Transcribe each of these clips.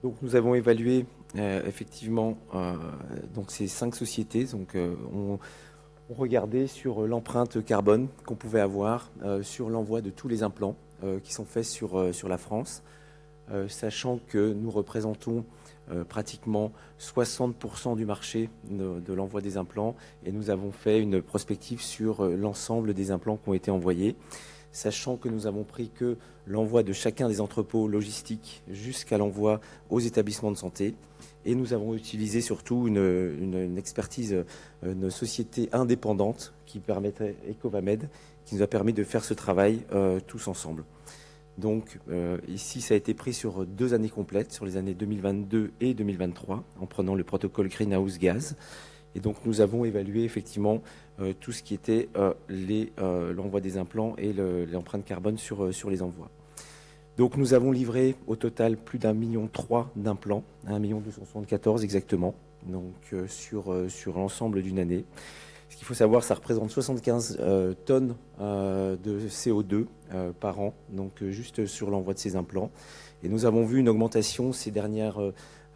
Donc nous avons évalué effectivement donc ces 5 sociétés. Donc on regardait sur l'empreinte carbone qu'on pouvait avoir sur l'envoi de tous les implants qui sont faits sur la France, sachant que nous représentons pratiquement 60% du marché de l'envoi des implants, et nous avons fait une prospective sur l'ensemble des implants qui ont été envoyés, sachant que nous avons pris que l'envoi de chacun des entrepôts logistiques jusqu'à l'envoi aux établissements de santé. Et nous avons utilisé surtout une expertise, une société indépendante qui permettait, Ecovamed, qui nous a permis de faire ce travail tous ensemble. Donc ici, ça a été pris sur 2 années complètes, sur les années 2022 et 2023, en prenant le protocole Greenhouse Gas. Et donc nous avons évalué effectivement tout ce qui était l'envoi des implants et l'empreinte carbone sur les envois. Donc nous avons livré au total plus d'1,3 million d'implants, 1,274 000 exactement, donc sur l'ensemble d'une année. Ce qu'il faut savoir, ça représente 75 tonnes de CO2 par an, donc juste sur l'envoi de ces implants. Et nous avons vu une augmentation ces dernières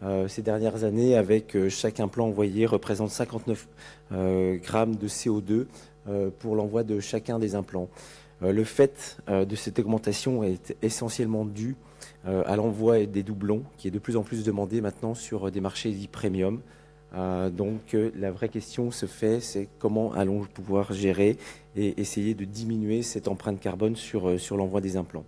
années avec chaque implant envoyé représente 59 grammes de CO2 pour l'envoi de chacun des implants. Le fait de cette augmentation est essentiellement dû à l'envoi des doublons qui est de plus en plus demandé maintenant sur des marchés dits premium. Donc la vraie question se fait, c'est comment allons-nous pouvoir gérer et essayer de diminuer cette empreinte carbone sur l'envoi des implants.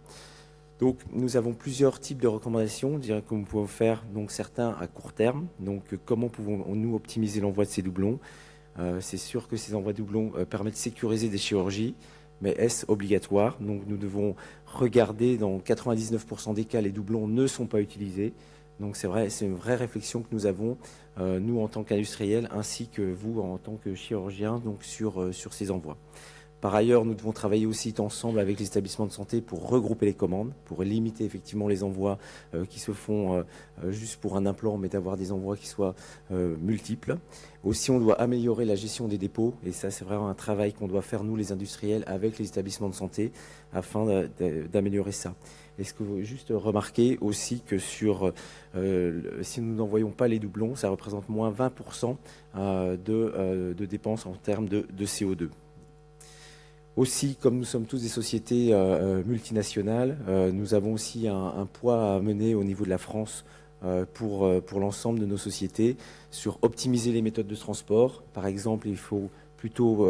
Donc nous avons plusieurs types de recommandations, je dirais que nous pouvons faire donc certains à court terme. Donc comment pouvons-nous optimiser l'envoi de ces doublons? C'est sûr que ces envois de doublons permettent de sécuriser des chirurgies, mais est-ce obligatoire? Donc nous devons regarder, dans 99% des cas, les doublons ne sont pas utilisés. Donc c'est vrai, c'est une vraie réflexion que nous avons, nous en tant qu'industriels, ainsi que vous en tant que chirurgiens, donc sur ces envois. Par ailleurs, nous devons travailler aussi ensemble avec les établissements de santé pour regrouper les commandes, pour limiter effectivement les envois qui se font juste pour un implant, mais d'avoir des envois qui soient multiples. Aussi, on doit améliorer la gestion des dépôts, et ça, c'est vraiment un travail qu'on doit faire, nous, les industriels, avec les établissements de santé, afin d'améliorer ça. Est-ce que vous juste remarquer aussi que si nous n'envoyons pas les doublons, ça représente moins 20% de dépenses en termes de CO2. Aussi, comme nous sommes tous des sociétés multinationales, nous avons aussi un poids à mener au niveau de la France pour l'ensemble de nos sociétés sur optimiser les méthodes de transport. Par exemple, il faut plutôt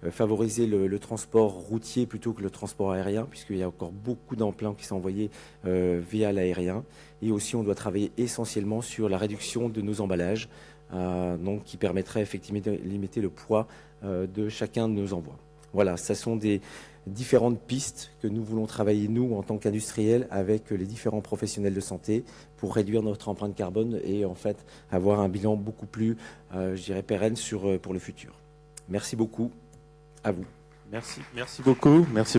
favoriser le transport routier plutôt que le transport aérien, puisqu'il y a encore beaucoup d'implants qui sont envoyés via l'aérien. Et aussi, on doit travailler essentiellement sur la réduction de nos emballages, donc qui permettrait effectivement de limiter le poids de chacun de nos envois. Voilà, ce sont des différentes pistes que nous voulons travailler, nous, en tant qu'industriels, avec les différents professionnels de santé pour réduire notre empreinte carbone et en fait avoir un bilan beaucoup plus, je dirais, pérenne pour le futur. Merci beaucoup. À vous. Merci beaucoup. Merci.